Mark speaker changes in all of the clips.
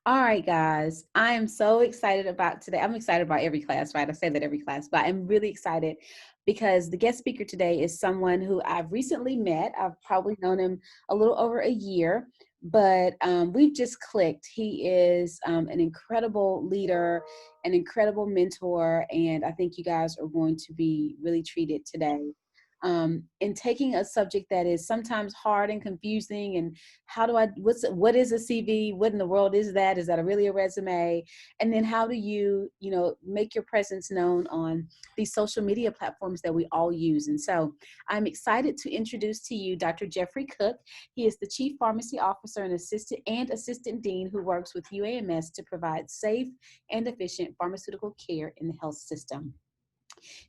Speaker 1: All right, guys, I am so excited about today. I'm excited about every class, right? I say that every class, but I'm really excited because the guest speaker today is someone who I've recently met. I've probably known him a little over a year, but we've just clicked. He is an incredible leader, an incredible mentor, and I think you guys are going to be really treated today. In taking a subject that is sometimes hard and confusing, and what is a CV? What in the world is that? Is that really a resume? And then how do you make your presence known on these social media platforms that we all use? And so I'm excited to introduce to you Dr. Jeffrey Cook. He is the Chief Pharmacy Officer and Assistant Dean who works with UAMS to provide safe and efficient pharmaceutical care in the health system.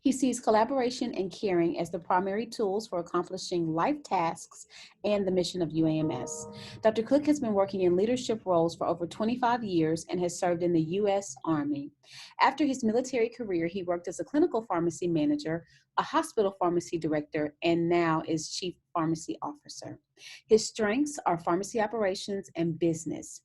Speaker 1: He sees collaboration and caring as the primary tools for accomplishing life tasks and the mission of UAMS. Dr. Cook has been working in leadership roles for over 25 years and has served in the U.S. Army. After his military career, he worked as a clinical pharmacy manager, a hospital pharmacy director, and now is chief pharmacy officer. His strengths are pharmacy operations and business.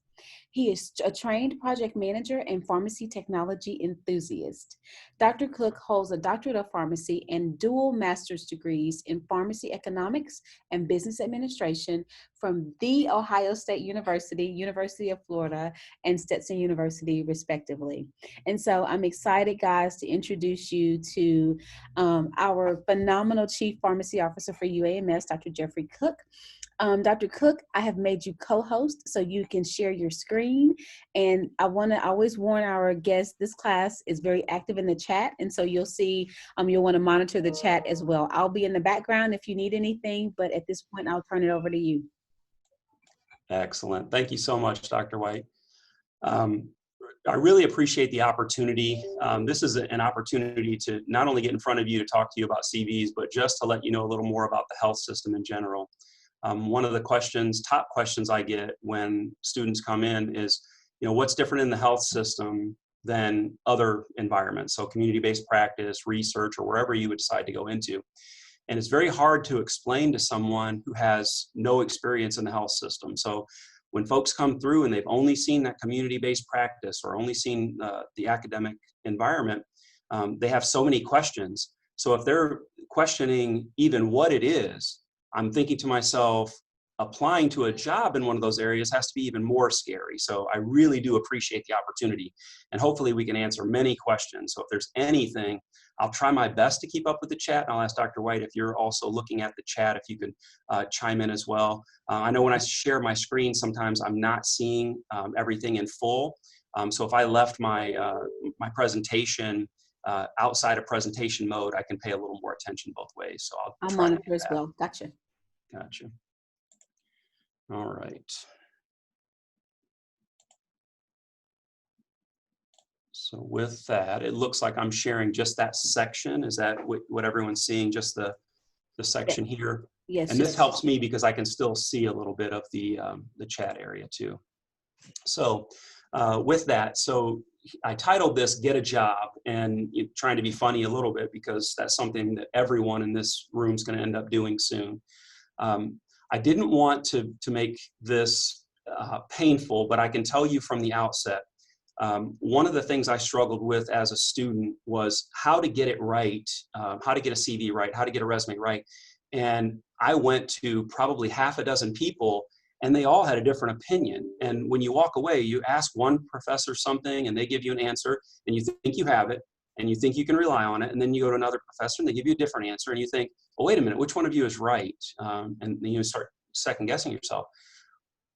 Speaker 1: He is a trained project manager and pharmacy technology enthusiast. Dr. Cook holds a doctorate of pharmacy and dual master's degrees in pharmacy economics and business administration from The Ohio State University, University of Florida, and Stetson University, respectively. And so I'm excited, guys, to introduce you to our phenomenal Chief Pharmacy Officer for UAMS, Dr. Jeffrey Cook. Dr. Cook, I have made you co-host so you can share your screen. And I want to always warn our guests, this class is very active in the chat. And so you'll see, you'll want to monitor the chat as well. I'll be in the background if you need anything, but at this point, I'll turn it over to you.
Speaker 2: Excellent. Thank you so much, Dr. White. I really appreciate the opportunity. This is an opportunity to not only get in front of you to talk to you about CVs, but just to let you know a little more about the health system in general. One of the top questions I get when students come in is, what's different in the health system than other environments? So community-based practice, research, or wherever you would decide to go into. And it's very hard to explain to someone who has no experience in the health system. So when folks come through and they've only seen that community-based practice or only seen the academic environment, they have so many questions. So if they're questioning even what it is, I'm thinking to myself, applying to a job in one of those areas has to be even more scary. So I really do appreciate the opportunity, and hopefully we can answer many questions. So if there's anything, I'll try my best to keep up with the chat. And I'll ask Dr. White if you're also looking at the chat, if you can chime in as well. I know when I share my screen, sometimes I'm not seeing everything in full. So if I left my presentation outside of presentation mode, I can pay a little more attention both ways. So
Speaker 1: I'll monitor as well. Gotcha.
Speaker 2: Gotcha. All right. So with that, it looks like I'm sharing just that section. Is that what everyone's seeing, just the section here?
Speaker 1: Yes.
Speaker 2: And this helps me because I can still see a little bit of the chat area too. So with that, so I titled this "Get a Job," and trying to be funny a little bit because that's something that everyone in this room is going to end up doing soon. I didn't want to make this painful, but I can tell you from the outset, one of the things I struggled with as a student was how to get it right, how to get a CV right, how to get a resume right. And I went to probably half a dozen people, and they all had a different opinion. And when you walk away, you ask one professor something, and they give you an answer, and you think you have it, and you think you can rely on it. And then you go to another professor, and they give you a different answer, and you think, well, wait a minute, which one of you is right? And then you start second guessing yourself.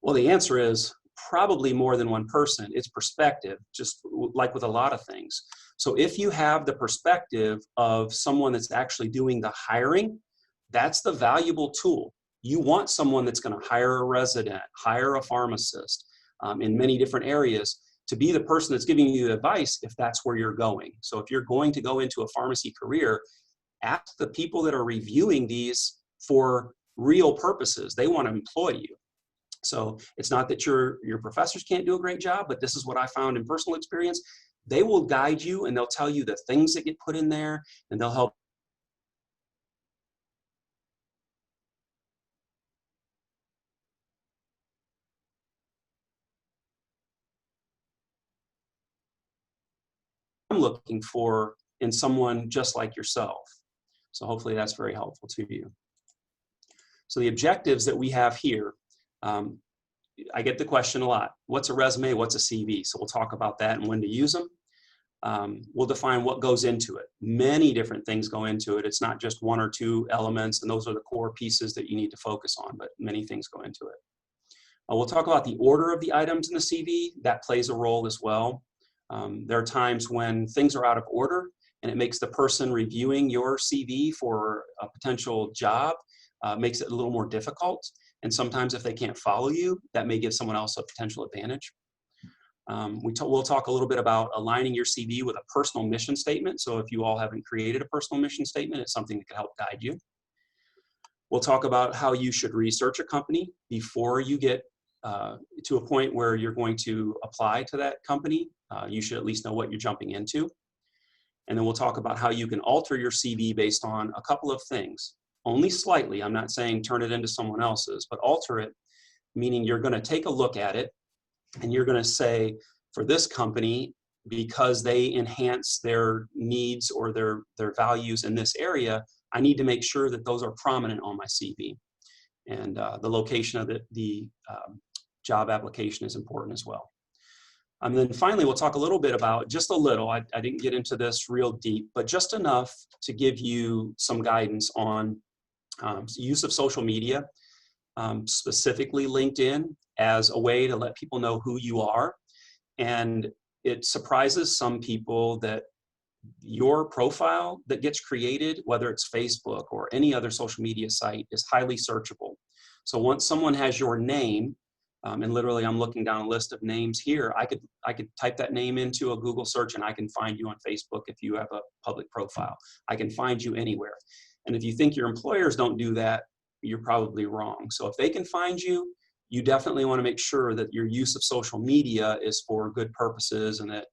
Speaker 2: Well, the answer is probably more than one person. It's perspective, just like with a lot of things. So if you have the perspective of someone that's actually doing the hiring, that's the valuable tool. You want someone that's going to hire a resident, hire a pharmacist in many different areas to be the person that's giving you the advice if that's where you're going. So if you're going to go into a pharmacy career, ask the people that are reviewing these for real purposes. They want to employ you. So it's not that your professors can't do a great job, but this is what I found in personal experience. They will guide you, and they'll tell you the things that get put in there, and they'll help I'm looking for in someone just like yourself. So hopefully that's very helpful to you. So the objectives that we have here, I get the question a lot, what's a resume, what's a CV? So we'll talk about that and when to use them. We'll define what goes into it. Many different things go into it. It's not just one or two elements, and those are the core pieces that you need to focus on, but many things go into it. We'll talk about the order of the items in the CV. That plays a role as well. There are times when things are out of order, and it makes the person reviewing your CV for a potential job, makes it a little more difficult. And sometimes if they can't follow you, that may give someone else a potential advantage. We'll talk a little bit about aligning your CV with a personal mission statement. So if you all haven't created a personal mission statement, it's something that can help guide you. We'll talk about how you should research a company before you get to a point where you're going to apply to that company. You should at least know what you're jumping into. And then we'll talk about how you can alter your CV based on a couple of things. Only slightly, I'm not saying turn it into someone else's, but alter it, meaning you're going to take a look at it and you're going to say, for this company, because they enhance their needs or their values in this area, I need to make sure that those are prominent on my CV. And the location of the job application is important as well. And then finally, we'll talk a little bit about, just a little, I didn't get into this real deep, but just enough to give you some guidance on use of social media, specifically LinkedIn, as a way to let people know who you are. And it surprises some people that your profile that gets created, whether it's Facebook or any other social media site, is highly searchable. So once someone has your name, and literally I'm looking down a list of names here, I could type that name into a Google search and I can find you on Facebook if you have a public profile. I can find you anywhere. And if you think your employers don't do that, you're probably wrong. So if they can find you, you definitely want to make sure that your use of social media is for good purposes and that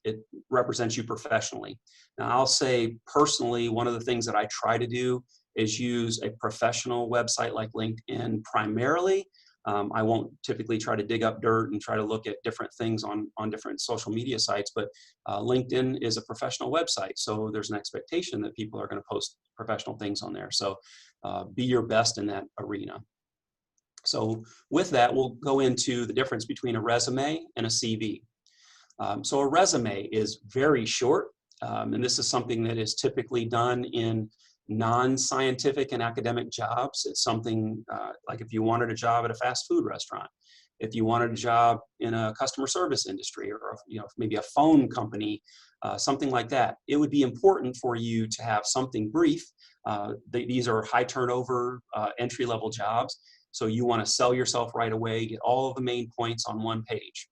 Speaker 2: it represents you professionally. Now, I'll say personally, one of the things that I try to do is use a professional website like LinkedIn primarily. I won't typically try to dig up dirt and try to look at different things on different social media sites, but LinkedIn is a professional website. So there's an expectation that people are going to post professional things on there. So be your best in that arena. So with that, we'll go into the difference between a resume and a CV. So a resume is very short, and this is something that is typically done in non-scientific and academic jobs. It's something like if you wanted a job at a fast food restaurant, if you wanted a job in a customer service industry, or maybe a phone company, something like that, it would be important for you to have something brief. These are high turnover entry-level jobs. So you want to sell yourself right away, get all of the main points on one page.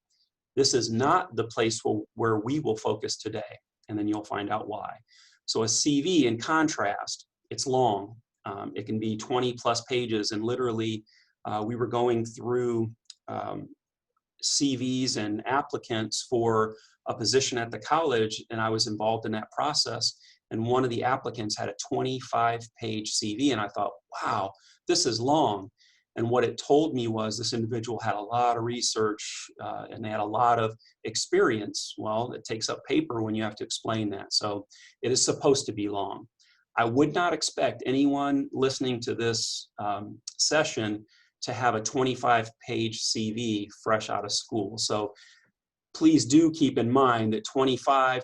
Speaker 2: This is not the place where we will focus today, and then you'll find out why. So a CV, in contrast, it's long. It can be 20 plus pages, and literally we were going through CVs and applicants for a position at the college, and I was involved in that process. And one of the applicants had a 25-page CV, and I thought, wow, this is long. And what it told me was this individual had a lot of research and they had a lot of experience. Well, it takes up paper when you have to explain that. So it is supposed to be long. I would not expect anyone listening to this session to have a 25-page CV fresh out of school. So please do keep in mind that 25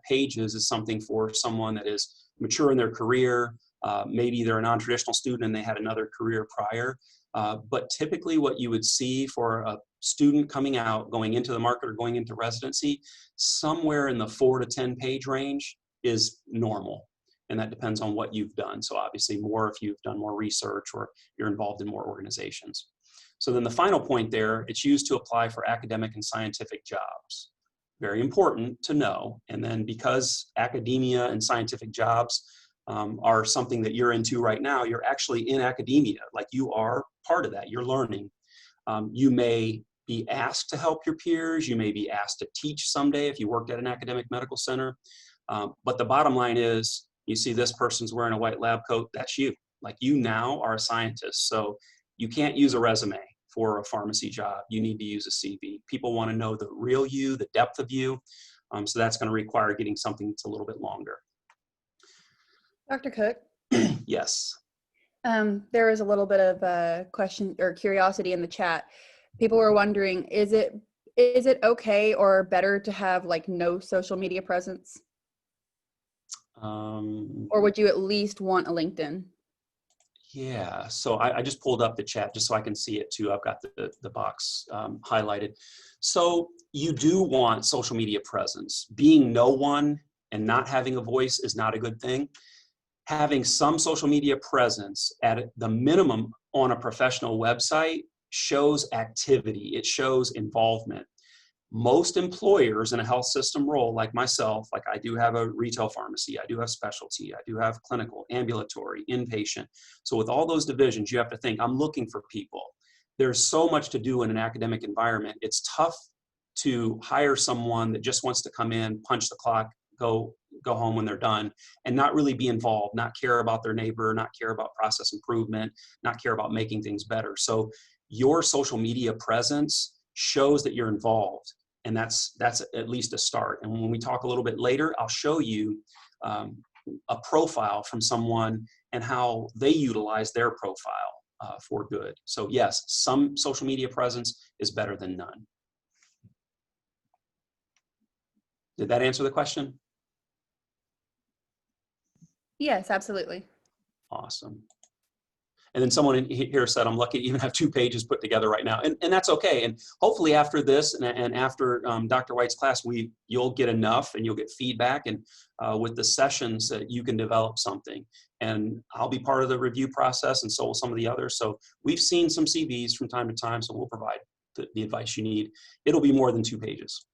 Speaker 2: pages is something for someone that is mature in their career. Maybe they're a non-traditional student and they had another career prior. But typically what you would see for a student coming out, going into the market or going into residency, somewhere in the 4 to 10 page range is normal. And that depends on what you've done. So obviously more if you've done more research or you're involved in more organizations. So then the final point there, it's used to apply for academic and scientific jobs. Very important to know. And then because academia and scientific jobs are something that you're into right now, you're actually in academia, like you are part of that, you're learning. You may be asked to help your peers, you may be asked to teach someday if you worked at an academic medical center, but the bottom line is, you see this person's wearing a white lab coat, that's you. Like you now are a scientist, so you can't use a resume for a pharmacy job, you need to use a CV. People want to know the real you, the depth of you. So that's going to require getting something that's a little bit longer.
Speaker 3: Dr. Cook,
Speaker 2: Yes.
Speaker 3: there was a little bit of a question or curiosity in the chat. People were wondering, is it okay or better to have like no social media presence? Or would you at least want a LinkedIn?
Speaker 2: Yeah, so I just pulled up the chat just so I can see it too. I've got the box highlighted. So you do want social media presence. Being no one and not having a voice is not a good thing. Having some social media presence at the minimum on a professional website shows activity. It shows involvement. Most employers in a health system role, like myself, like I do have a retail pharmacy, I do have specialty, I do have clinical, ambulatory, inpatient. So with all those divisions, you have to think, I'm looking for people. There's so much to do in an academic environment. It's tough to hire someone that just wants to come in, punch the clock, go home when they're done, and not really be involved, not care about their neighbor, not care about process improvement, not care about making things better. So your social media presence shows that you're involved. And that's at least a start. And when we talk a little bit later, I'll show you a profile from someone and how they utilize their profile for good. So yes, some social media presence is better than none. Did that answer the question?
Speaker 3: Yes, absolutely.
Speaker 2: Awesome. And then someone here said, I'm lucky to even have 2 pages put together right now. And that's okay. And hopefully after this and after Dr. White's class, you'll get enough and you'll get feedback. And with the sessions that you can develop something. And I'll be part of the review process, and so will some of the others. So we've seen some CVs from time to time, so we'll provide the advice you need. It'll be more than 2 pages.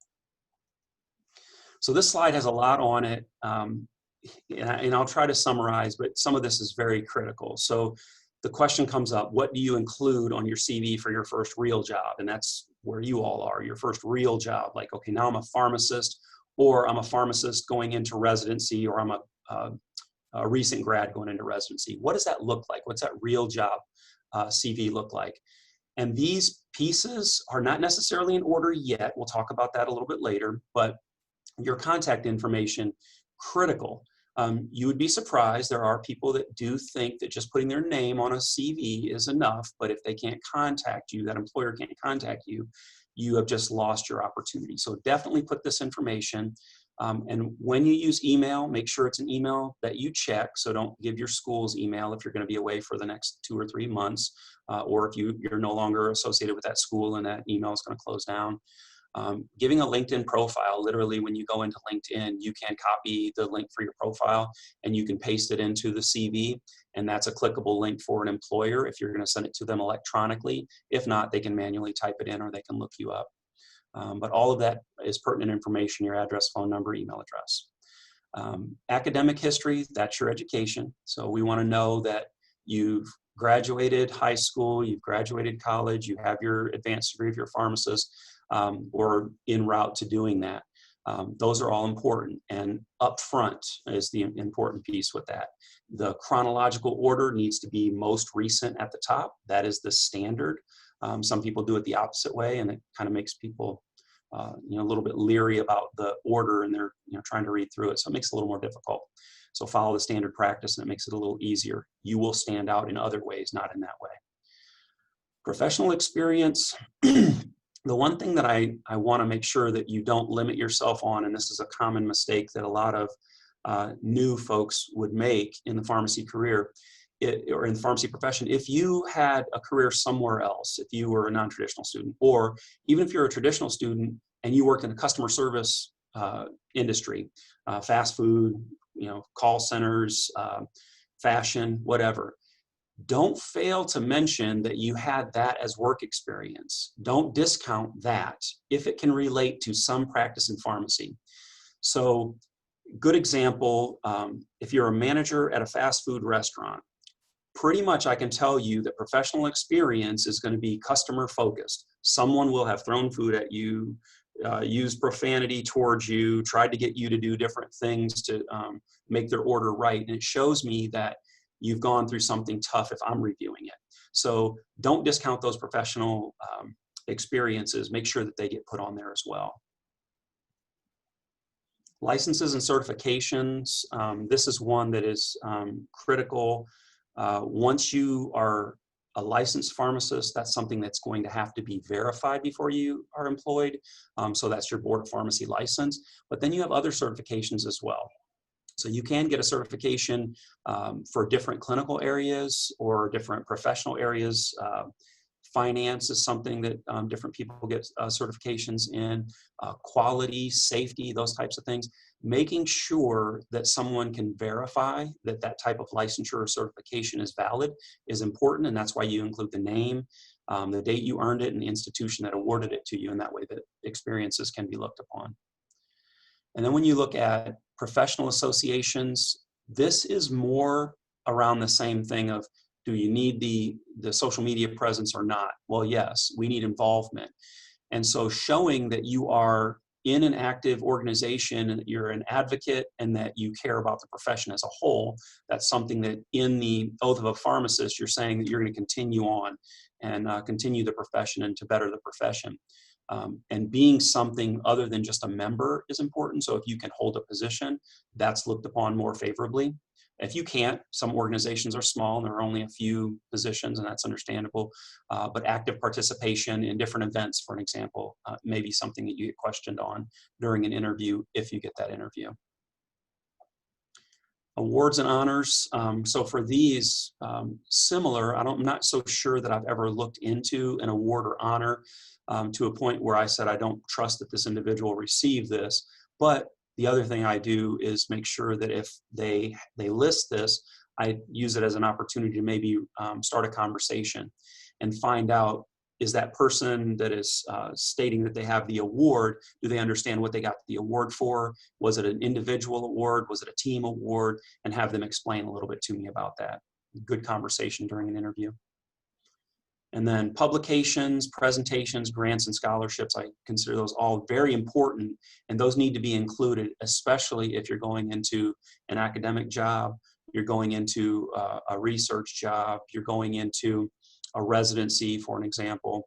Speaker 2: So this slide has a lot on it. And I'll try to summarize, but some of this is very critical. So the question comes up, what do you include on your CV for your first real job? And that's where you all are, your first real job. Like, okay, now I'm a pharmacist, or I'm a pharmacist going into residency, or I'm a recent grad going into residency. What does that look like? What's that real job CV look like? And these pieces are not necessarily in order yet. We'll talk about that a little bit later, but your contact information, critical. You would be surprised. There are people that do think that just putting their name on a CV is enough, but if they can't contact you, that employer can't contact you, you have just lost your opportunity. So definitely put this information. And when you use email, make sure it's an email that you check. So don't give your school's email if you're going to be away for the next 2 or 3 months, or if you're no longer associated with that school and that email is going to close down. Giving a LinkedIn profile, literally when you go into LinkedIn, you can copy the link for your profile and you can paste it into the CV, and that's a clickable link for an employer if you're going to send it to them electronically. If not, they can manually type it in or they can look you up. But all of that is pertinent information: your address, phone number, email address. Academic history, that's your education. So we want to know that you've graduated high school, you've graduated college, you have your advanced degree if you're a pharmacist, or en route to doing that. Those are all important, and upfront is the important piece with that. The chronological order needs to be most recent at the top. That is the standard. Some people do it the opposite way, and it kind of makes people a little bit leery about the order, and they're trying to read through it, so it makes it a little more difficult. So follow the standard practice, and it makes it a little easier. You will stand out in other ways, not in that way. Professional experience. The one thing that I want to make sure that you don't limit yourself on, and this is a common mistake that a lot of new folks would make in the pharmacy career, or in the pharmacy profession, if you had a career somewhere else, if you were a non-traditional student, or even if you're a traditional student and you worked in a customer service industry, fast food, call centers, fashion, whatever, don't fail to mention that you had that as work experience. Don't discount that if it can relate to some practice in pharmacy. So, good example, if you're a manager at a fast food restaurant, pretty much I can tell you that professional experience is going to be customer focused. Someone will have thrown food at you, used profanity towards you, tried to get you to do different things to make their order right. And it shows me that you've gone through something tough if I'm reviewing it. So don't discount those professional experiences. Make sure that they get put on there as well. Licenses and certifications, this is one that is critical. Once you are a licensed pharmacist, that's something that's going to have to be verified before you are employed. So that's your Board of Pharmacy license. But then you have other certifications as well. So you can get a certification for different clinical areas or different professional areas. Finance is something that different people get certifications in, quality, safety, those types of things. Making sure that someone can verify that that type of licensure or certification is valid is important, and that's why you include the name, the date you earned it, and the institution that awarded it to you, and that way that experiences can be looked upon. And then when you look at professional associations, this is more around the same thing of, do you need the social media presence or not? Well, yes, we need involvement. And so showing that you are in an active organization and that you're an advocate and that you care about the profession as a whole, that's something that in the oath of a pharmacist, you're saying that you're going to continue on and continue the profession and to better the profession. And being something other than just a member is important. So if you can hold a position, that's looked upon more favorably. If you can't, some organizations are small and there are only a few positions, and that's understandable. But active participation in different events, for an example, may be something that you get questioned on during an interview if you get that interview. Awards and honors. So for these, similar, I'm not so sure that I've ever looked into an award or honor to a point where I said, I don't trust that this individual received this. But the other thing I do is make sure that if they list this, I use it as an opportunity to maybe start a conversation and find out, is that person that is stating that they have the award, do they understand what they got the award for? Was it an individual award? Was it a team award? And have them explain a little bit to me about that. Good conversation during an interview. And then publications, presentations, grants, and scholarships, I consider those all very important, and those need to be included, especially if you're going into an academic job, you're going into a research job, you're going into a residency, for an example.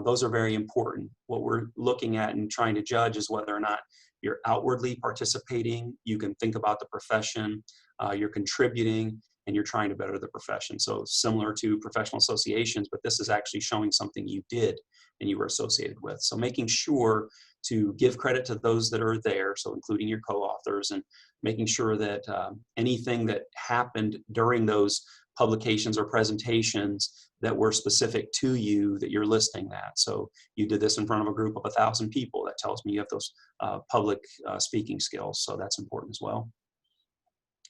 Speaker 2: Those are very important. What we're looking at and trying to judge is whether or not you're outwardly participating, you can think about the profession, you're contributing, and you're trying to better the profession. So similar to professional associations, but this is actually showing something you did and you were associated with. So making sure to give credit to those that are there, so including your co-authors, and making sure that anything that happened during those publications or presentations that were specific to you, that you're listing that. So you did this in front of a group of 1,000 people, that tells me you have those public speaking skills. So that's important as well.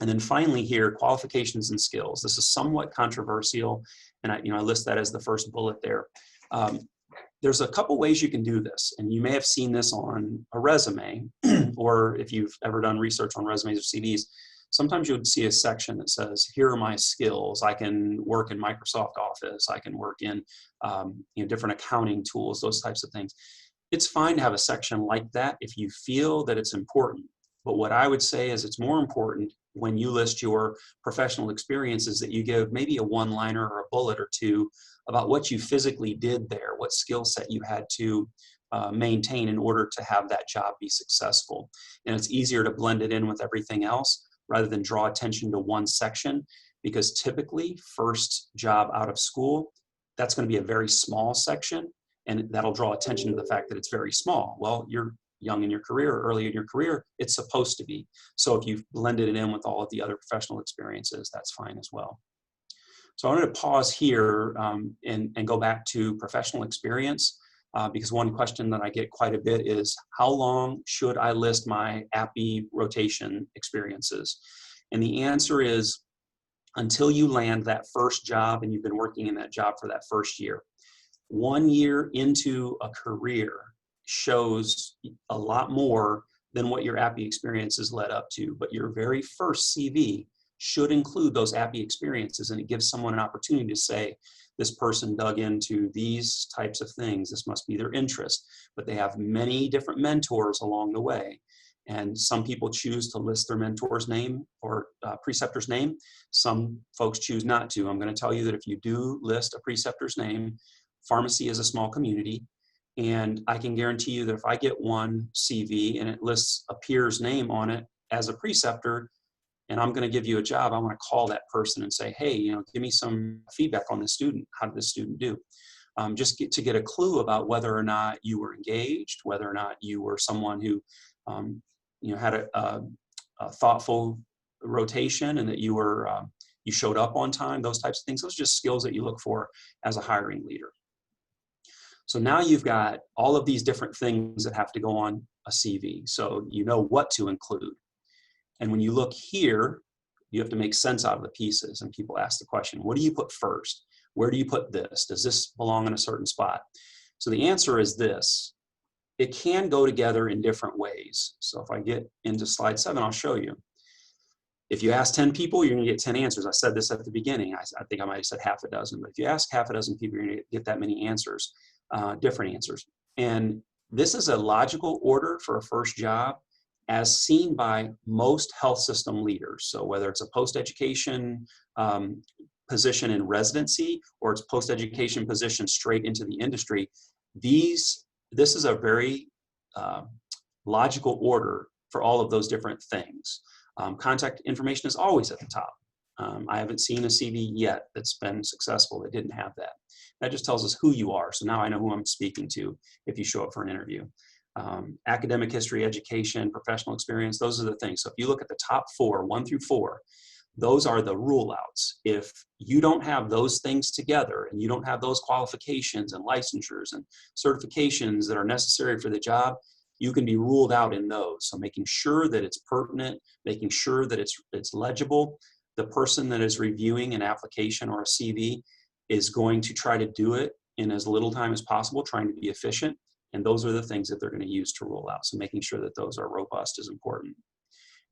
Speaker 2: And then finally here, qualifications and skills. This is somewhat controversial, and I list that as the first bullet there. There's a couple ways you can do this, and you may have seen this on a resume, or if you've ever done research on resumes or CVs, sometimes you would see a section that says, here are my skills. I can work in Microsoft Office. I can work in different accounting tools, those types of things. It's fine to have a section like that if you feel that it's important. But what I would say is it's more important when you list your professional experiences that you give maybe a one-liner or a bullet or two about what you physically did there, what skill set you had to maintain in order to have that job be successful. And it's easier to blend it in with everything else rather than draw attention to one section, because typically first job out of school, that's going to be a very small section, and that'll draw attention to the fact that it's very small. Well, you're young in your career, or early in your career, it's supposed to be. So if you've blended it in with all of the other professional experiences, that's fine as well. So I wanted to pause here and go back to professional experience, because one question that I get quite a bit is, how long should I list my APPE rotation experiences? And the answer is, until you land that first job and you've been working in that job for that first year. 1 year into a career shows a lot more than what your APPE experiences led up to, but your very first CV should include those APPE experiences, and it gives someone an opportunity to say, this person dug into these types of things, this must be their interest, but they have many different mentors along the way. And some people choose to list their mentor's name or preceptor's name. Some folks choose not to. I'm going to tell you that if you do list a preceptor's name, pharmacy is a small community, And I can guarantee you that if I get one CV and it lists a peer's name on it as a preceptor, and I'm going to give you a job, I want to call that person and say, hey, give me some feedback on this student. How did this student do? Just to get a clue about whether or not you were engaged, whether or not you were someone who, had a thoughtful rotation, and that you were you showed up on time. Those types of things. Those are just skills that you look for as a hiring leader. So now you've got all of these different things that have to go on a CV. So you know what to include. And when you look here, you have to make sense out of the pieces. And people ask the question, what do you put first? Where do you put this? Does this belong in a certain spot? So the answer is this. It can go together in different ways. So if I get into slide 7, I'll show you. If you ask 10 people, you're going to get 10 answers. I said this at the beginning. I think I might have said half a dozen. But if you ask half a dozen people, you're going to get that many answers, different answers. And this is a logical order for a first job as seen by most health system leaders. So whether it's a post-education position in residency or it's post-education position straight into the industry, this is a very logical order for all of those different things. Contact information is always at the top. I haven't seen a CV yet that's been successful that didn't have that. That just tells us who you are. So now I know who I'm speaking to if you show up for an interview. Academic history, education, professional experience, those are the things. So if you look at the top 4, 1 through 4, those are the rule outs. If you don't have those things together and you don't have those qualifications and licensures and certifications that are necessary for the job, you can be ruled out in those. So making sure that it's pertinent, making sure that it's legible. The person that is reviewing an application or a CV is going to try to do it in as little time as possible, trying to be efficient. And those are the things that they're going to use to rule out. So making sure that those are robust is important.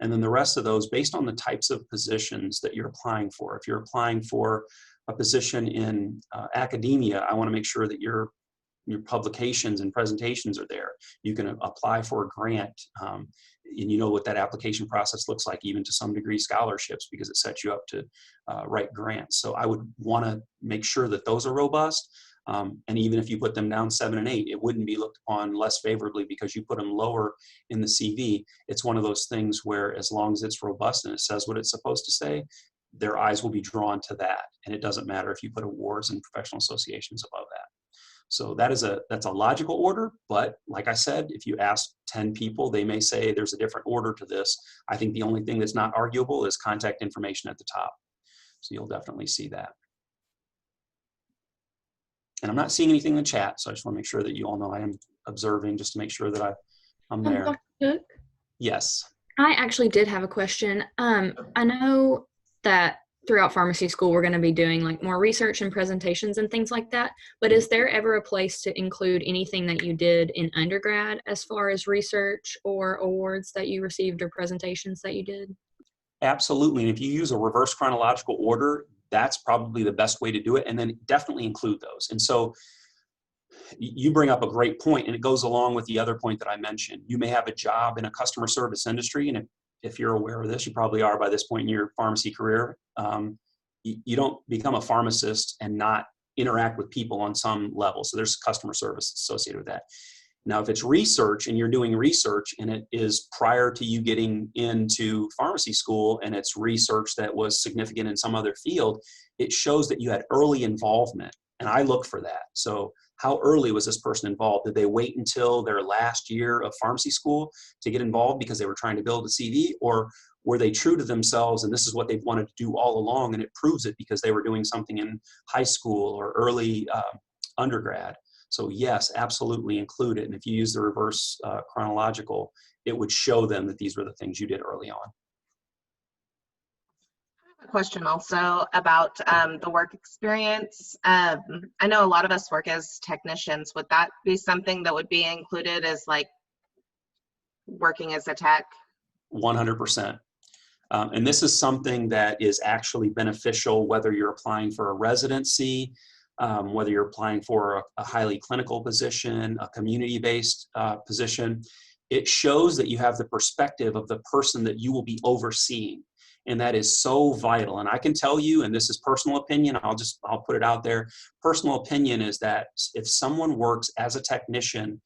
Speaker 2: And then the rest of those, based on the types of positions that you're applying for. If you're applying for a position in academia, I want to make sure that your publications and presentations are there. You can apply for a grant, and you know what that application process looks like, even to some degree scholarships, because it sets you up to write grants. So I would want to make sure that those are robust. And even if you put them down 7 and 8, it wouldn't be looked upon less favorably because you put them lower in the CV. It's one of those things where as long as it's robust and it says what it's supposed to say, their eyes will be drawn to that. And it doesn't matter if you put awards and professional associations above that. So that's a logical order, but like I said, if you ask 10 people, they may say there's a different order to this. I think the only thing that's not arguable is contact information at the top. So you'll definitely see that. And I'm not seeing anything in the chat, so I just want to make sure that you all know I am observing, just to make sure that I'm there.
Speaker 4: Dr. Cook,
Speaker 2: Yes.
Speaker 4: I actually did have a question. I know that throughout pharmacy school, we're going to be doing like more research and presentations and things like that. But is there ever a place to include anything that you did in undergrad as far as research or awards that you received or presentations that you did?
Speaker 2: Absolutely. And if you use a reverse chronological order, that's probably the best way to do it. And then definitely include those. And so you bring up a great point, and it goes along with the other point that I mentioned. You may have a job in a customer service industry, and if you're aware of this, you probably are by this point in your pharmacy career. You don't become a pharmacist and not interact with people on some level. So there's customer service associated with that. Now, if it's research and you're doing research and it is prior to you getting into pharmacy school and it's research that was significant in some other field, it shows that you had early involvement. And I look for that. So how early was this person involved? Did they wait until their last year of pharmacy school to get involved because they were trying to build a CV? Or were they true to themselves and this is what they've wanted to do all along, and it proves it because they were doing something in high school or early undergrad? So yes, absolutely include it. And if you use the reverse chronological, it would show them that these were the things you did early on.
Speaker 5: A question also about the work experience. I know a lot of us work as technicians. Would that be something that would be included as like working as a tech?
Speaker 2: 100%. And this is something that is actually beneficial whether you're applying for a residency, whether you're applying for a highly clinical position, a community-based position. It shows that you have the perspective of the person that you will be overseeing. And that is so vital. And I can tell you, and this is personal opinion, I'll put it out there. Personal opinion is that if someone works as a technician,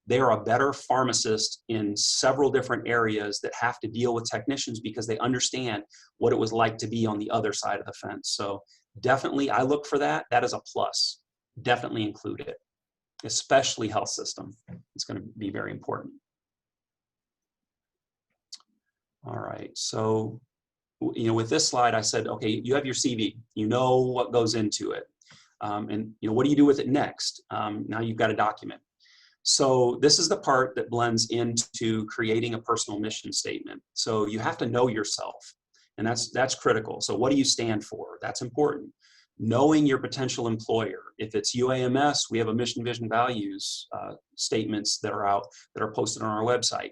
Speaker 2: they are a better pharmacist in several different areas that have to deal with technicians because they understand what it was like to be on the other side of the fence. So definitely, I look for that. That is a plus. Definitely include it, especially health system. It's going to be very important. All right. So, with this slide, I said, okay, you have your CV. You know what goes into it. And, what do you do with it next? Now you've got a document. So this is the part that blends into creating a personal mission statement. So you have to know yourself, and that's critical. So what do you stand for? That's important. Knowing your potential employer. If it's UAMS, we have a mission, vision, values statements that are out, that are posted on our website.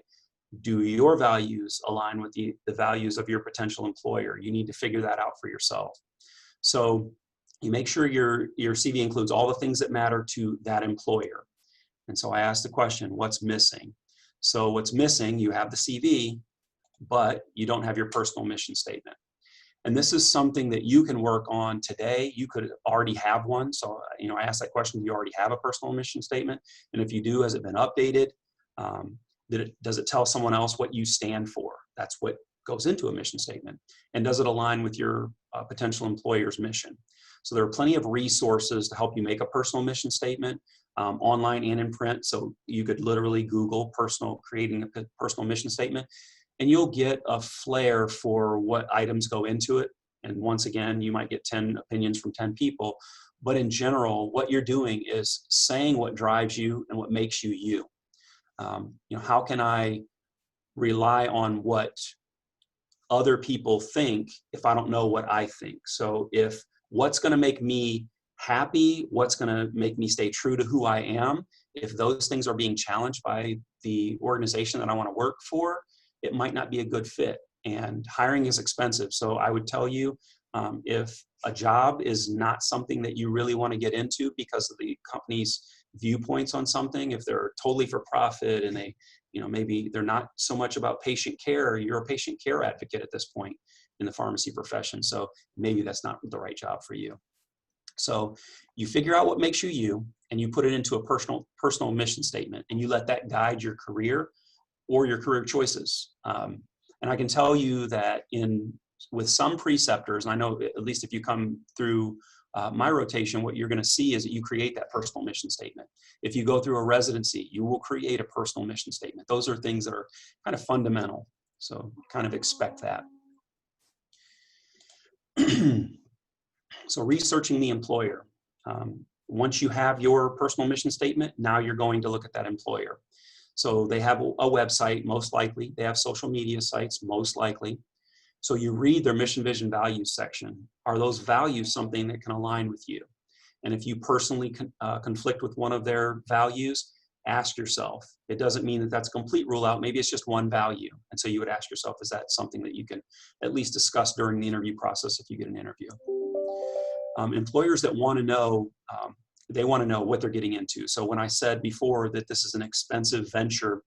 Speaker 2: Do your values align with the values of your potential employer? You need to figure that out for yourself. So you make sure your CV includes all the things that matter to that employer. And so I asked the question, what's missing? So what's missing, you have the CV, but you don't have your personal mission statement. And this is something that you can work on today. You could already have one. So, I asked that question, do you already have a personal mission statement? And if you do, has it been updated? Does it tell someone else what you stand for? That's what goes into a mission statement. And does it align with your potential employer's mission? So there are plenty of resources to help you make a personal mission statement, online and in print. So you could literally Google creating a personal mission statement, and you'll get a flair for what items go into it. And once again, you might get 10 opinions from 10 people. But in general, what you're doing is saying what drives you and what makes you you. How can I rely on what other people think if I don't know what I think? So if what's going to make me happy, what's going to make me stay true to who I am, if those things are being challenged by the organization that I want to work for, it might not be a good fit. And hiring is expensive. So I would tell you, if a job is not something that you really want to get into because of the company's viewpoints on something, if they're totally for profit and they, maybe they're not so much about patient care, or you're a patient care advocate at this point in the pharmacy profession. So maybe that's not the right job for you. So you figure out what makes you you, and you put it into a personal mission statement, and you let that guide your career or your career choices. And I can tell you that with some preceptors, and I know at least if you come through my rotation, what you're going to see is that you create that personal mission statement. If you go through a residency, you will create a personal mission statement. Those are things that are kind of fundamental. So kind of expect that. So researching the employer. Once you have your personal mission statement, now you're going to look at that employer. So they have a website, most likely. They have social media sites, most likely. So you read their mission, vision, values section. Are those values something that can align with you? And if you personally conflict with one of their values, ask yourself. It doesn't mean that that's a complete rule out. Maybe it's just one value. And so you would ask yourself, is that something that you can at least discuss during the interview process if you get an interview? Employers that want to know, they want to know what they're getting into. So when I said before that this is an expensive venture,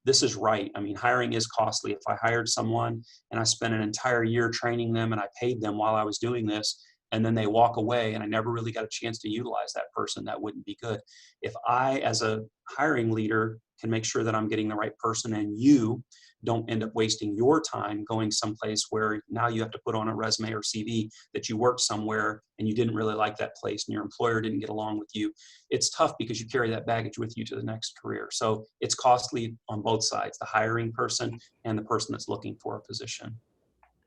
Speaker 2: this is right. I mean, hiring is costly. If I hired someone and I spent an entire year training them and I paid them while I was doing this, and then they walk away and I never really got a chance to utilize that person, that wouldn't be good. If I, as a hiring leader, can make sure that I'm getting the right person and you don't end up wasting your time going someplace where now you have to put on a resume or CV that you worked somewhere and you didn't really like that place and your employer didn't get along with you. It's tough because you carry that baggage with you to the next career. So it's costly on both sides, the hiring person and the person that's looking for a position.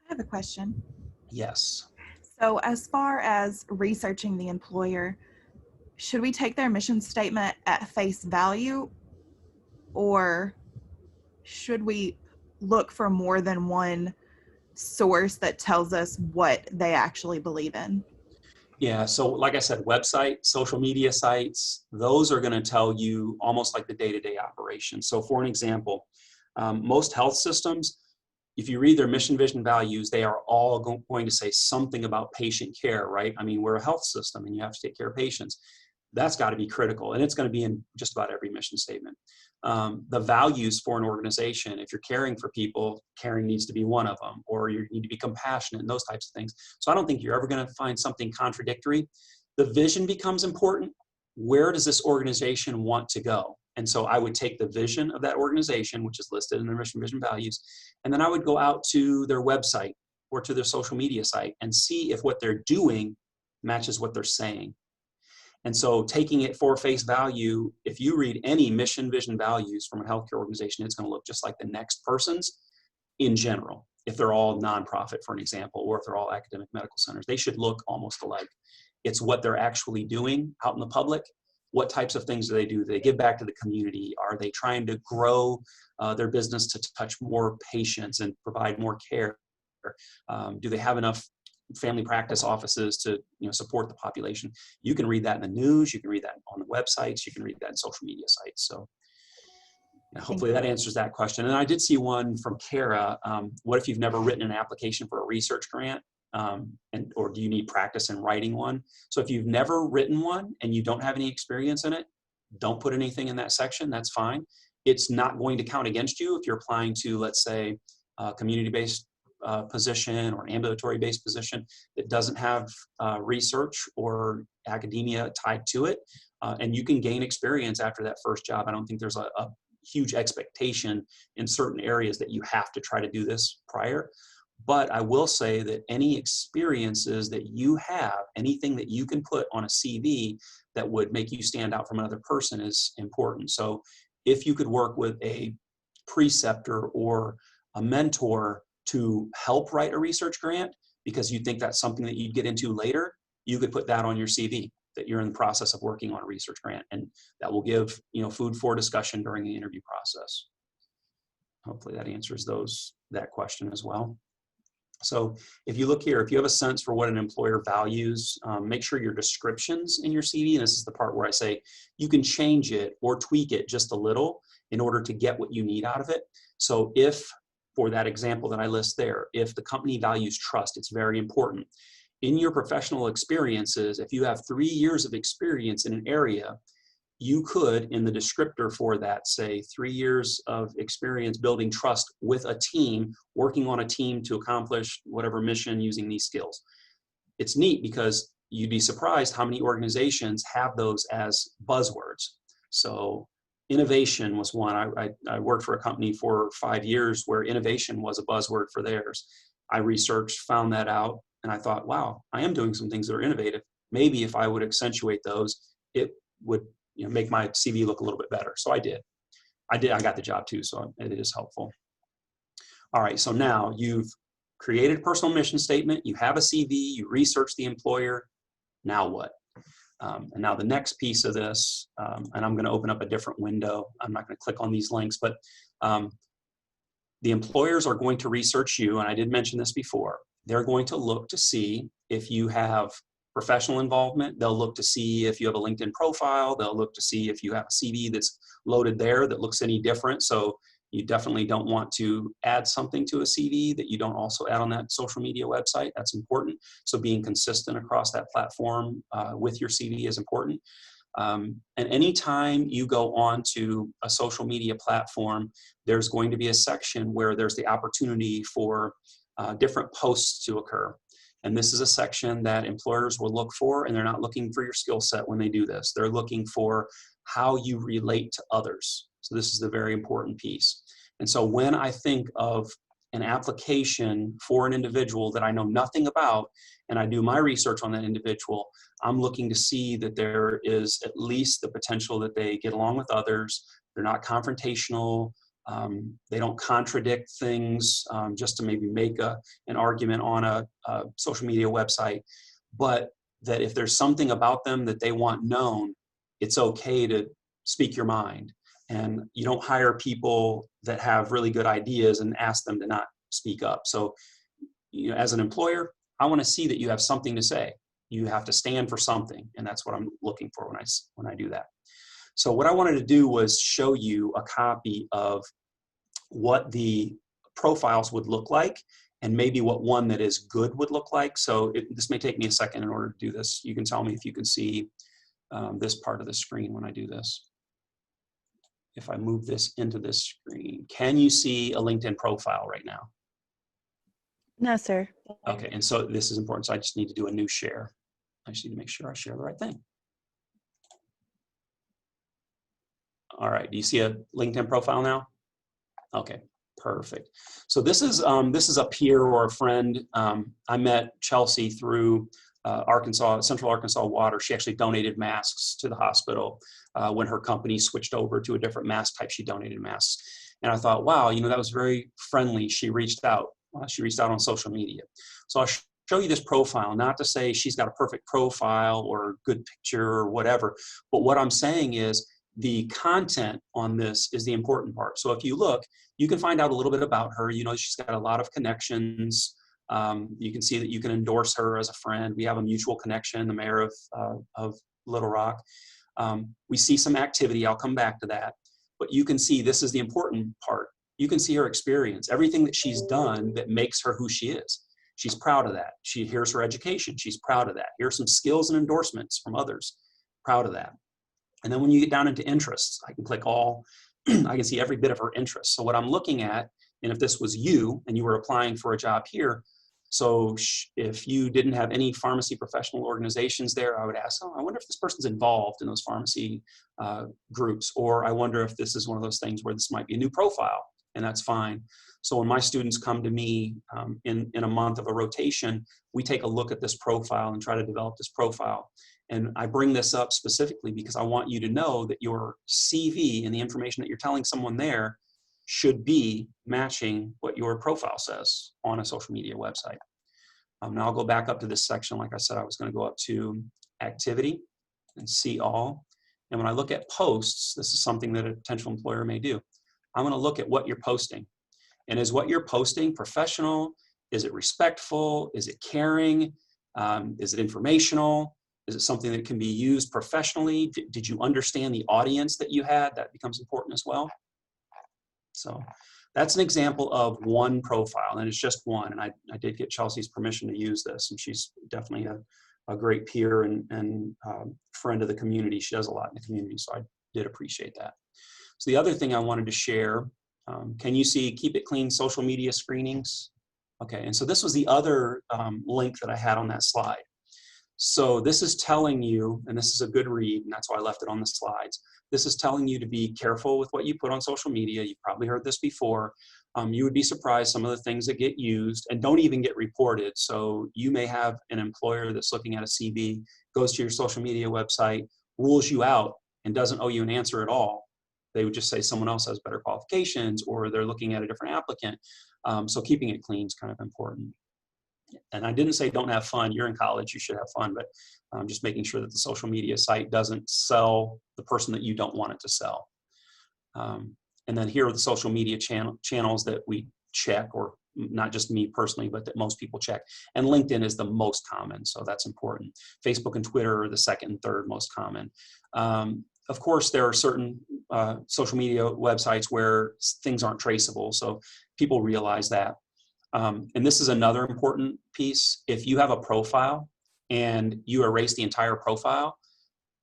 Speaker 6: I have a question.
Speaker 2: Yes.
Speaker 6: So as far as researching the employer, should we take their mission statement at face value, or should we look for more than one source that tells us what they actually believe in?
Speaker 2: Yeah, so like I said, website, social media sites, those are going to tell you almost like the day-to-day operation. So for an example, most health systems, if you read their mission, vision, values, they are all going to say something about patient care, right? I mean, we're a health system and you have to take care of patients. That's got to be critical, and it's going to be in just about every mission statement. the values for an organization. If you're caring for people, caring needs to be one of them, or you need to be compassionate and those types of things. So I don't think you're ever going to find something contradictory. The vision becomes important. Where does this organization want to go? And so I would take the vision of that organization, which is listed in their mission, vision, values, and then I would go out to their website or to their social media site and see if what they're doing matches what they're saying. And so taking it for face value, if you read any mission, vision, values from a healthcare organization, it's going to look just like the next person's in general. If they're all nonprofit, for an example, or if they're all academic medical centers, they should look almost alike. It's what they're actually doing out in the public. What types of things do they do? Do they give back to the community? Are they trying to grow their business to touch more patients and provide more care? Do they have enough family practice offices to support the population? You can read that in the news. You can read that on the websites. You can read that in social media sites. So hopefully that answers that question. And I did see one from Kara. What if you've never written an application for a research grant? Or do you need practice in writing one? So if you've never written one and you don't have any experience in it, don't put anything in that section. That's fine. It's not going to count against you if you're applying to, let's say, a community-based position or ambulatory-based position that doesn't have research or academia tied to it. And you can gain experience after that first job. I don't think there's a huge expectation in certain areas that you have to try to do this prior. But I will say that any experiences that you have, anything that you can put on a CV that would make you stand out from another person is important. So if you could work with a preceptor or a mentor to help write a research grant because you think that's something that you'd get into later, you could put that on your CV, that you're in the process of working on a research grant, and that will give food for discussion during the interview process. Hopefully that answers that question as well. So if you look here, if you have a sense for what an employer values, make sure your descriptions in your CV, and this is the part where I say you can change it or tweak it just a little in order to get what you need out of it. So if, for that example that I list there, if the company values trust, it's very important. In your professional experiences, if you have 3 years of experience in an area, you could, in the descriptor for that, say 3 years of experience building trust with a team, working on a team to accomplish whatever mission using these skills. It's neat because you'd be surprised how many organizations have those as buzzwords. So innovation was one. I worked for a company for 5 years where innovation was a buzzword for theirs. I researched, found that out, and I thought, wow, I am doing some things that are innovative. Maybe if I would accentuate those, it would make my CV look a little bit better. So I did. I got the job too, so it is helpful. All right, so now you've created a personal mission statement, you have a CV, you research the employer, now what? And now the next piece of this, and I'm gonna open up a different window. I'm not gonna click on these links, but the employers are going to research you, and I did mention this before. They're going to look to see if you have professional involvement. They'll look to see if you have a LinkedIn profile. They'll look to see if you have a CV that's loaded there that looks any different. So you definitely don't want to add something to a CV that you don't also add on that social media website. That's important. So being consistent across that platform with your CV is important. And anytime you go on to a social media platform, there's going to be a section where there's the opportunity for different posts to occur. And this is a section that employers will look for, and they're not looking for your skill set when they do this. They're looking for how you relate to others. So this is the very important piece. And so when I think of an application for an individual that I know nothing about, and I do my research on that individual, I'm looking to see that there is at least the potential that they get along with others, they're not confrontational, they don't contradict things just to maybe make an argument on a social media website, but that if there's something about them that they want known, it's okay to speak your mind. And you don't hire people that have really good ideas and ask them to not speak up. So, as an employer, I want to see that you have something to say. You have to stand for something, and that's what I'm looking for when I do that. So what I wanted to do was show you a copy of what the profiles would look like and maybe what one that is good would look like. So this may take me a second in order to do this. You can tell me if you can see this part of the screen when I do this. if I move this into this screen, can you see a LinkedIn profile right now?
Speaker 6: No, sir.
Speaker 2: Okay, and so this is important. So I just need to do a new share. I just need to make sure I share the right thing. All right, do you see a LinkedIn profile now? Okay, perfect. So this is a peer or a friend. I met Chelsea through Central Arkansas Water. She actually donated masks to the hospital when her company switched over to a different mask type. She donated masks, and I thought, wow, you know, that was very friendly. She reached out. She reached out on social media. So I'll show you this profile, not to say she's got a perfect profile or good picture or whatever, but what I'm saying is the content on this is the important part. So if you look, you can find out a little bit about her. You know, she's got a lot of connections. You can see that you can endorse her as a friend. We have a mutual connection, the mayor of Little Rock. We see some activity. I'll come back to that. But you can see this is the important part. You can see her experience, everything that she's done that makes her who she is. She's proud of that. Here's her education. She's proud of that. Here's some skills and endorsements from others. Proud of that. And then when you get down into interests, I can click all, I can see every bit of her interests. So what I'm looking at, and if this was you and you were applying for a job here, so if you didn't have any pharmacy professional organizations there, I would ask, oh, I wonder if this person's involved in those pharmacy groups, or I wonder if this is one of those things where this might be a new profile, and that's fine. So when my students come to me in a month of a rotation, we take a look at this profile and try to develop this profile. And I bring this up specifically because I want you to know that your CV and the information that you're telling someone there should be matching what your profile says on a social media website. Now I'll go back up to this section. Like I said, I was going to go up to activity and see all. And when I look at posts, this is something that a potential employer may do. I'm going to look at what you're posting. And is what you're posting professional? Is it respectful? Is it caring? Is it informational? Is it something that can be used professionally? Did you understand the audience that you had? That becomes important as well. So that's an example of one profile, and it's just one. And I did get Chelsea's permission to use this, and she's definitely a great peer and friend of the community. She does a lot in the community, so I did appreciate that. So the other thing I wanted to share, can you see Keep It Clean social media screenings? Okay, and so this was the other link that I had on that slide. So this is telling you, and this is a good read, and that's why I left it on the slides. This is telling you to be careful with what you put on social media. You've probably heard this before. You would be surprised some of the things that get used and don't even get reported. So you may have an employer that's looking at a CV, goes to your social media website, rules you out, and doesn't owe you an answer at all. They would just say someone else has better qualifications, or they're looking at a different applicant. So keeping it clean is kind of important. And I didn't say don't have fun. You're in college, you should have fun, but just making sure that the social media site doesn't sell the person that you don't want it to sell. And then here are the social media channels that we check, or not just me personally, but that most people check. And LinkedIn is the most common, so that's important. Facebook and Twitter are the second and third most common. Of course, there are certain social media websites where things aren't traceable, so people realize that. And this is another important piece. If you have a profile and you erase the entire profile,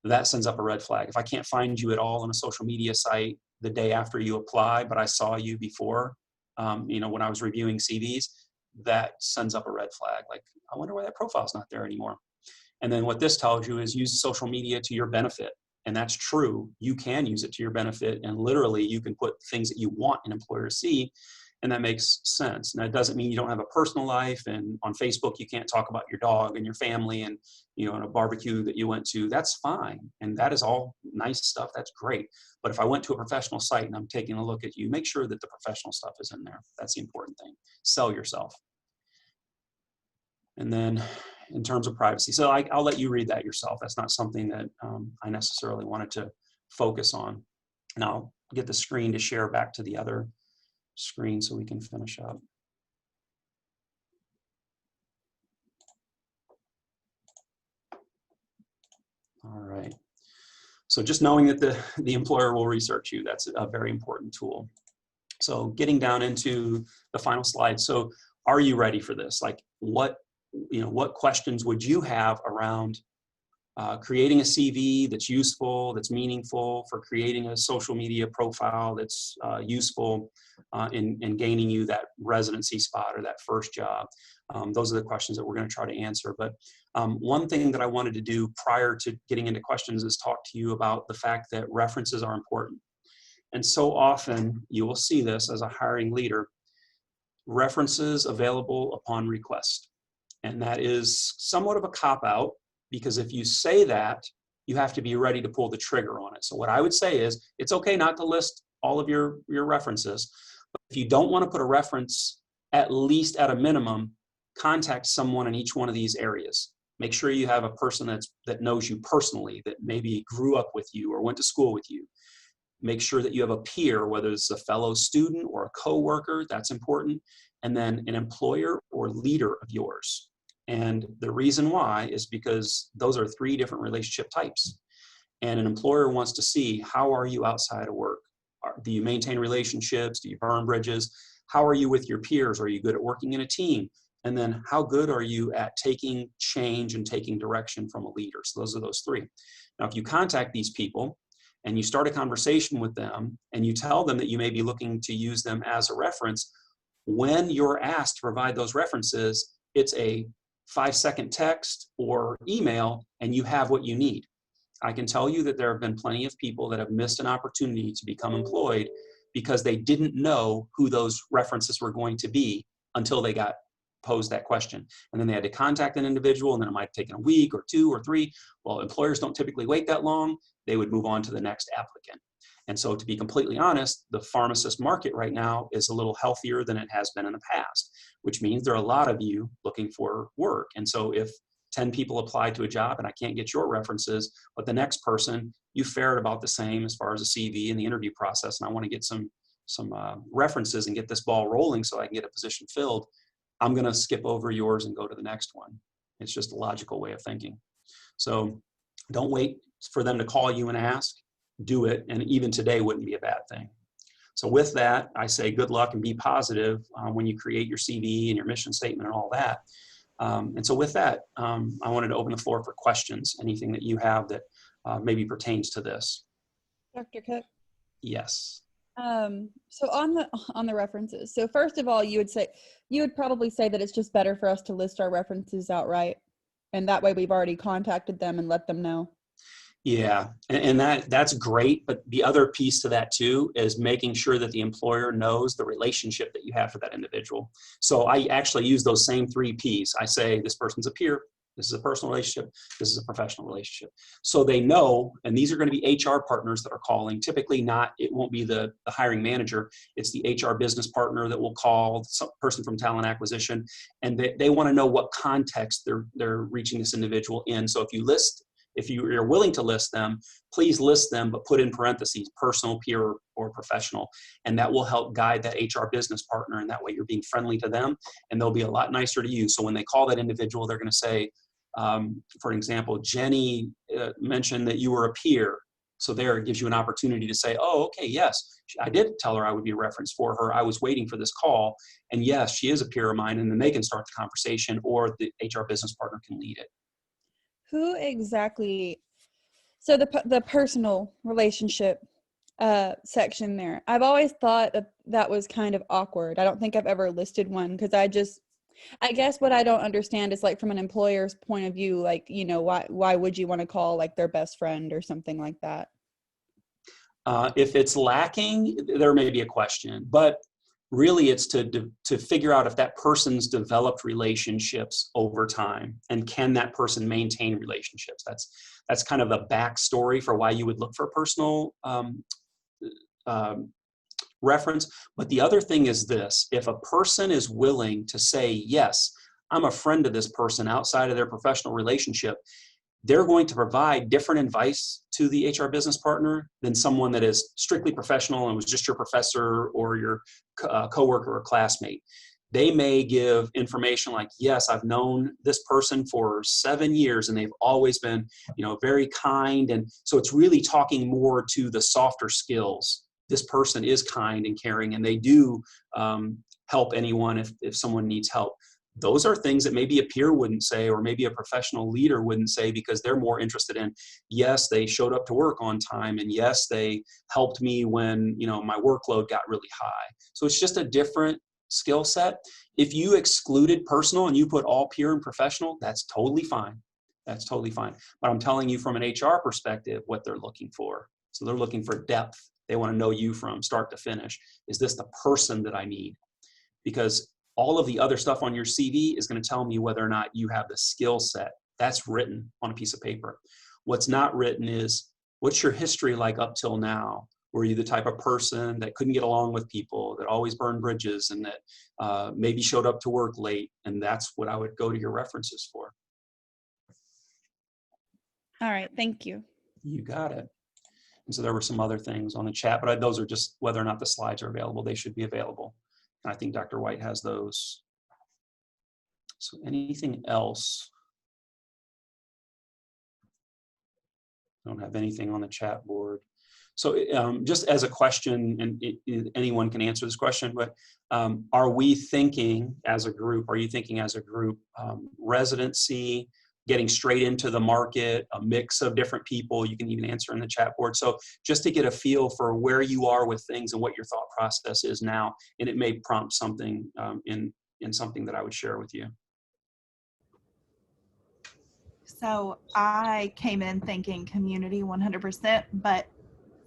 Speaker 2: that sends up a red flag. If I can't find you at all on a social media site the day after you apply, but I saw you before, when I was reviewing CVs, that sends up a red flag. Like, I wonder why that profile's not there anymore. And then what this tells you is use social media to your benefit. And that's true. You can use it to your benefit, and literally you can put things that you want an employer to see. And that makes sense. Now, it doesn't mean you don't have a personal life, and on Facebook, you can't talk about your dog and your family and, in a barbecue that you went to. That's fine. And that is all nice stuff. That's great. But if I went to a professional site and I'm taking a look at you, make sure that the professional stuff is in there. That's the important thing. Sell yourself. And then in terms of privacy, so I'll let you read that yourself. That's not something that I necessarily wanted to focus on. And I'll get the screen to share back to the other screen so we can finish up. All right. So just knowing that the employer will research you, that's a very important tool. So getting down into the final slide. So are you ready for this? Like what questions would you have around creating a CV that's useful, that's meaningful, for creating a social media profile that's useful in gaining you that residency spot or that first job. Those are the questions that we're going to try to answer. But one thing that I wanted to do prior to getting into questions is talk to you about the fact that references are important. And so often you will see this as a hiring leader, references available upon request. And that is somewhat of a cop-out, because if you say that, you have to be ready to pull the trigger on it. So what I would say is, it's okay not to list all of your references, but if you don't want to put a reference, at least at a minimum, contact someone in each one of these areas. Make sure you have a person that knows you personally, that maybe grew up with you or went to school with you. Make sure that you have a peer, whether it's a fellow student or a coworker, that's important. And then an employer or leader of yours. And the reason why is because those are 3 different relationship types. And an employer wants to see, how are you outside of work? Do you maintain relationships? Do you burn bridges? How are you with your peers? Are you good at working in a team? And then how good are you at taking change and taking direction from a leader? So those are those 3. Now, if you contact these people and you start a conversation with them and you tell them that you may be looking to use them as a reference, when you're asked to provide those references, it's a 5-second text or email and you have what you need. I can tell you that there have been plenty of people that have missed an opportunity to become employed because they didn't know who those references were going to be until they got posed that question. And then they had to contact an individual, and then it might have taken a week or 2 or 3. Well, employers don't typically wait that long. They would move on to the next applicant. And so, to be completely honest, the pharmacist market right now is a little healthier than it has been in the past, which means there are a lot of you looking for work. And so if 10 people apply to a job and I can't get your references, but the next person, you fared about the same as far as a CV and the interview process, and I want to get some references and get this ball rolling so I can get a position filled, I'm going to skip over yours and go to the next one. It's just a logical way of thinking. So don't wait for them to call you and ask. Do it, and even today wouldn't be a bad thing. So with that, I say good luck and be positive when you create your CV and your mission statement and all that. And so with that, I wanted to open the floor for questions, anything that you have that maybe pertains to this.
Speaker 3: Dr. Cook?
Speaker 2: Yes.
Speaker 3: So on the references, so first of all, you would probably say that it's just better for us to list our references outright, and that way we've already contacted them and let them know.
Speaker 2: Yeah, and that's great, but the other piece to that too is making sure that the employer knows the relationship that you have for that individual. So I actually use those same 3 Ps. I say this person's a peer, this is a personal relationship, this is a professional relationship. So they know, and these are going to be HR partners that are calling. Typically it won't be the hiring manager, it's the HR business partner that will call, some person from talent acquisition, and they want to know what context they're reaching this individual in. So if you're willing to list them, please list them, but put in parentheses, personal, peer, or professional. And that will help guide that HR business partner. And that way you're being friendly to them and they'll be a lot nicer to you. So when they call that individual, they're going to say, for example, Jenny mentioned that you were a peer. So there it gives you an opportunity to say, oh, okay, yes, I did tell her I would be a reference for her. I was waiting for this call. And yes, she is a peer of mine. And then they can start the conversation, or the HR business partner can lead it.
Speaker 3: Who exactly, so the personal relationship section there, I've always thought that was kind of awkward. I don't think I've ever listed one, because I guess what I don't understand is, like, from an employer's point of view, like, you know, why would you want to call, like, their best friend or something like that?
Speaker 2: If it's lacking, there may be a question, but really it's to figure out if that person's developed relationships over time, and can that person maintain relationships. That's kind of the backstory for why you would look for a personal reference. But the other thing is this: if a person is willing to say, yes, I'm a friend of this person outside of their professional relationship, they're going to provide different advice to the HR business partner than someone that is strictly professional and was just your professor or your coworker or classmate. They may give information like, yes, I've known this person for 7 years and they've always been, very kind. And so it's really talking more to the softer skills. This person is kind and caring, and they do help anyone if someone needs help. those are things that maybe a peer wouldn't say, or maybe a professional leader wouldn't say, because they're more interested in, yes, they showed up to work on time, and yes, they helped me when, you know, my workload got really high. So it's just a different skill set. If you excluded personal and you put all peer and professional, that's totally fine. That's totally fine. But I'm telling you from an HR perspective what they're looking for. So they're looking for depth. They want to know you from start to finish. Is this the person that I need? Because all of the other stuff on your CV is going to tell me whether or not you have the skill set. That's written on a piece of paper. What's not written is, what's your history like up till now? Were you the type of person that couldn't get along with people, that always burned bridges, and that maybe showed up to work late? And that's what I would go to your references for.
Speaker 3: All right, thank you.
Speaker 2: You got it. And so there were some other things on the chat, but those are just whether or not the slides are available. They should be available. And I think Dr. White has those. So anything else? I don't have anything on the chat board. So just as a question, and anyone can answer this question, but are we thinking as a group, residency, getting straight into the market, a mix of different people? You can even answer in the chat board. So just to get a feel for where you are with things and what your thought process is now, and it may prompt something in something that I would share with you.
Speaker 6: So I came in thinking community 100%, but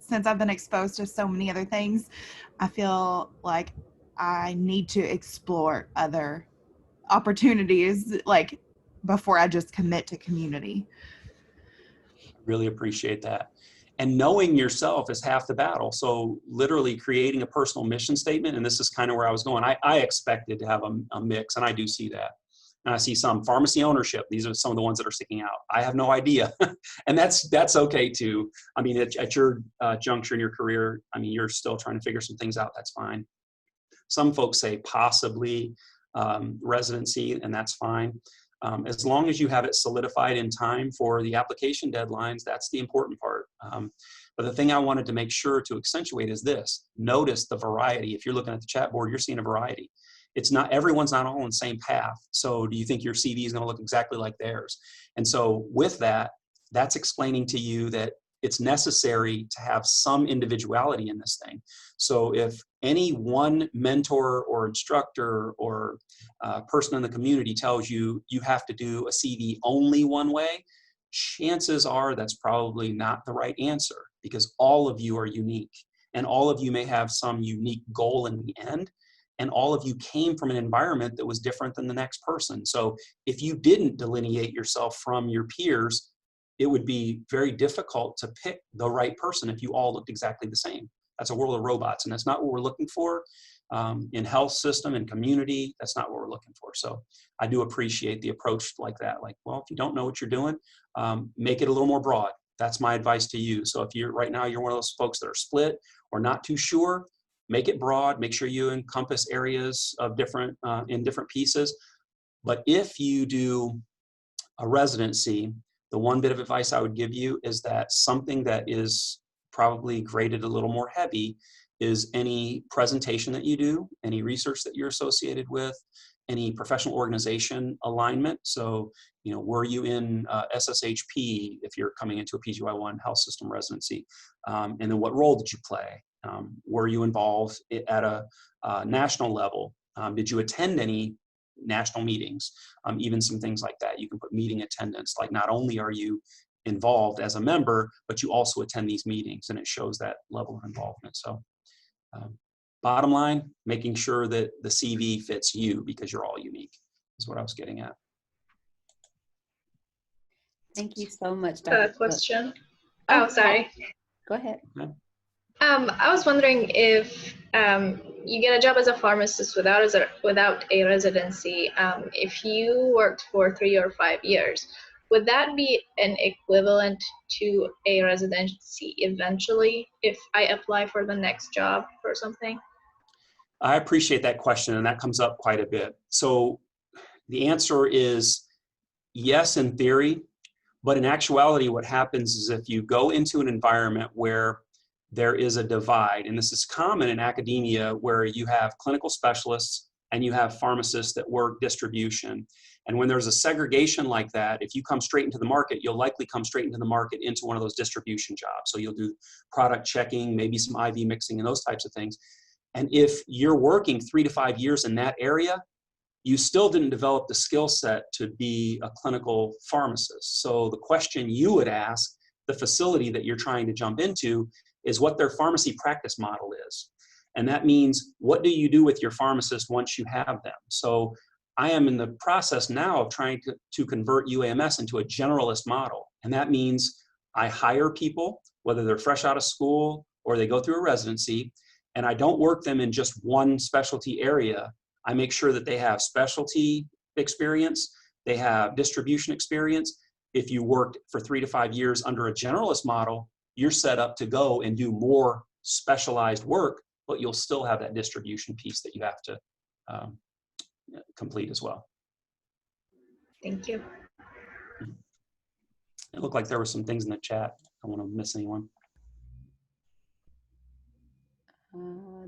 Speaker 6: since I've been exposed to so many other things, I feel like I need to explore other opportunities, like, before I just commit to community.
Speaker 2: Really appreciate that. And knowing yourself is half the battle. So literally creating a personal mission statement, and this is kind of where I was going. I expected to have a mix, and I do see that. And I see some pharmacy ownership. These are some of the ones that are sticking out. I have no idea. And that's okay too. I mean, at your juncture in your career, I mean, you're still trying to figure some things out. That's fine. Some folks say possibly residency, and that's fine. As long as you have it solidified in time for the application deadlines, that's the important part. But the thing I wanted to make sure to accentuate is this. Notice the variety. If you're looking at the chat board, you're seeing a variety. It's not, everyone's not all on the same path. So do you think your CV is going to look exactly like theirs? And so with that, that's explaining to you that it's necessary to have some individuality in this thing. So if any one mentor or instructor or person in the community tells you you have to do a CV only one way, chances are that's probably not the right answer, because all of you are unique and all of you may have some unique goal in the end. And all of you came from an environment that was different than the next person. So if you didn't delineate yourself from your peers, it would be very difficult to pick the right person if you all looked exactly the same. That's a world of robots, and that's not what we're looking for in health system and community. That's not what we're looking for. So I do appreciate the approach like that. Like, well, if you don't know what you're doing, make it a little more broad. That's my advice to you. So if you're right now, you're one of those folks that are split or not too sure, make it broad. Make sure you encompass areas of different in different pieces. But if you do a residency, the one bit of advice I would give you is that something that is probably graded a little more heavy is any presentation that you do, any research that you're associated with, any professional organization alignment. So, you know, were you in SSHP if you're coming into a PGY1 health system residency? And then what role did you play? Were you involved at a national level? Did you attend any national meetings? Even some things like that. You can put meeting attendance, like not only are you involved as a member, but you also attend these meetings, and it shows that level of involvement. So bottom line, making sure that the CV fits you, because you're all unique, is what I was getting at.
Speaker 1: Thank you so much, Dr.
Speaker 7: Question.
Speaker 1: Oh,
Speaker 7: Oh, sorry.
Speaker 1: Go ahead.
Speaker 7: I was wondering if you get a job as a pharmacist without a residency, if you worked for 3 or 5 years, would that be an equivalent to a residency eventually if I apply for the next job or something?
Speaker 2: I appreciate that question, and that comes up quite a bit. So the answer is yes, in theory, but in actuality, what happens is if you go into an environment where there is a divide, and this is common in academia, where you have clinical specialists and you have pharmacists that work distribution. And when there's a segregation like that, if you come straight into the market, you'll likely come straight into the market into one of those distribution jobs. So you'll do product checking, maybe some IV mixing and those types of things. And if you're working 3 to 5 years in that area, you still didn't develop the skill set to be a clinical pharmacist. So the question you would ask the facility that you're trying to jump into is what their pharmacy practice model is. And that means, what do you do with your pharmacist once you have them? So I am in the process now of trying to convert UAMS into a generalist model. And that means I hire people, whether they're fresh out of school or they go through a residency, and I don't work them in just one specialty area. I make sure that they have specialty experience, they have distribution experience. If you worked for 3 to 5 years under a generalist model, you're set up to go and do more specialized work, but you'll still have that distribution piece that you have to complete as well.
Speaker 7: Thank you.
Speaker 2: It looked like there were some things in the chat. I don't want to miss anyone.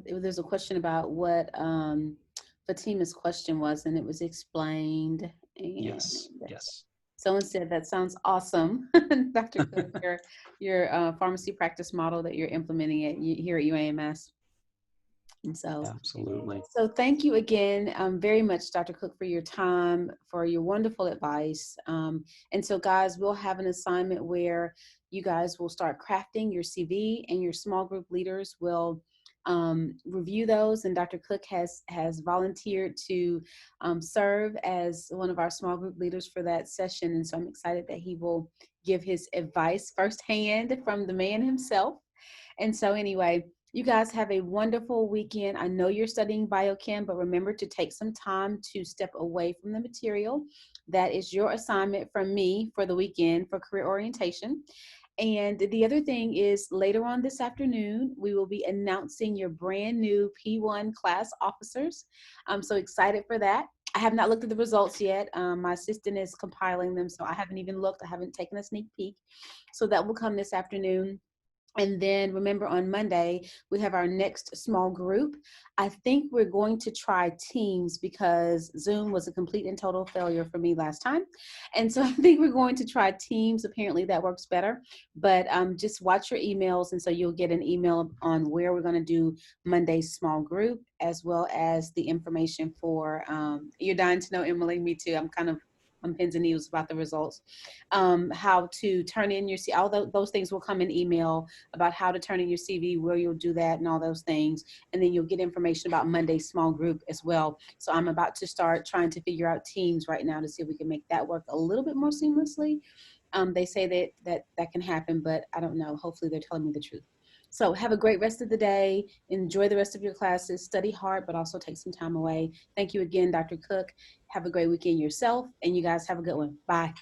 Speaker 1: There's a question about what Fatima's question was, and it was explained. And
Speaker 2: Yes, yes.
Speaker 1: Someone said that sounds awesome, Dr. Cook, your pharmacy practice model that you're implementing here at UAMS. And so,
Speaker 2: Absolutely.
Speaker 1: So thank you again very much, Dr. Cook, for your time, for your wonderful advice. And so, guys, we'll have an assignment where you guys will start crafting your CV, and your small group leaders will review those, and Dr. Cook has volunteered to serve as one of our small group leaders for that session, and so I'm excited that he will give his advice firsthand from the man himself. And so anyway, you guys have a wonderful weekend. I know you're studying biochem, but remember to take some time to step away from the material. That is your assignment from me for the weekend for career orientation. And the other thing is, later on this afternoon, we will be announcing your brand new P1 class officers. I'm so excited for that. I have not looked at the results yet. My assistant is compiling them, so I haven't even looked. I haven't taken a sneak peek. So that will come this afternoon. And then remember, on Monday, we have our next small group. I think we're going to try Teams because Zoom was a complete and total failure for me last time. And so I think we're going to try Teams. Apparently that works better. But just watch your emails. And so you'll get an email on where we're going to do Monday's small group, as well as the information for, you're dying to know, Emily, me too. I'm pins and needles about the results. How to turn in your CV, all those things will come in email about how to turn in your CV, where you'll do that, and all those things. And then you'll get information about Monday's small group as well. So I'm about to start trying to figure out Teams right now to see if we can make that work a little bit more seamlessly. They say that can happen, but I don't know. Hopefully they're telling me the truth. So have a great rest of the day. Enjoy the rest of your classes. Study hard, but also take some time away. Thank you again, Dr. Cook. Have a great weekend yourself, and you guys have a good one. Bye.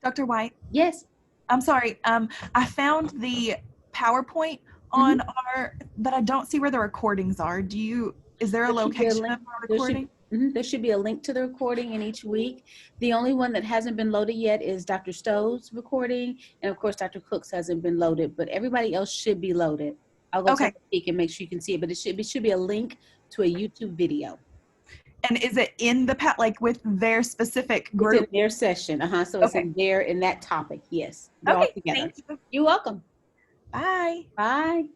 Speaker 6: Dr. White?
Speaker 1: Yes.
Speaker 6: I'm sorry. I found the PowerPoint on but I don't see where the recordings are. Is there a location of our recording?
Speaker 1: There should be a link to the recording in each week. The only one that hasn't been loaded yet is Dr. Stowe's recording. And of course, Dr. Cook's hasn't been loaded, but everybody else should be loaded. I'll go take a peek and make sure you can see it, but it should be a link to a YouTube video.
Speaker 6: And is it in the like with their specific group?
Speaker 1: It's in their session. So it's in that topic. Yes. They're all together.
Speaker 6: Thank you.
Speaker 1: You're welcome.
Speaker 6: Bye.
Speaker 1: Bye.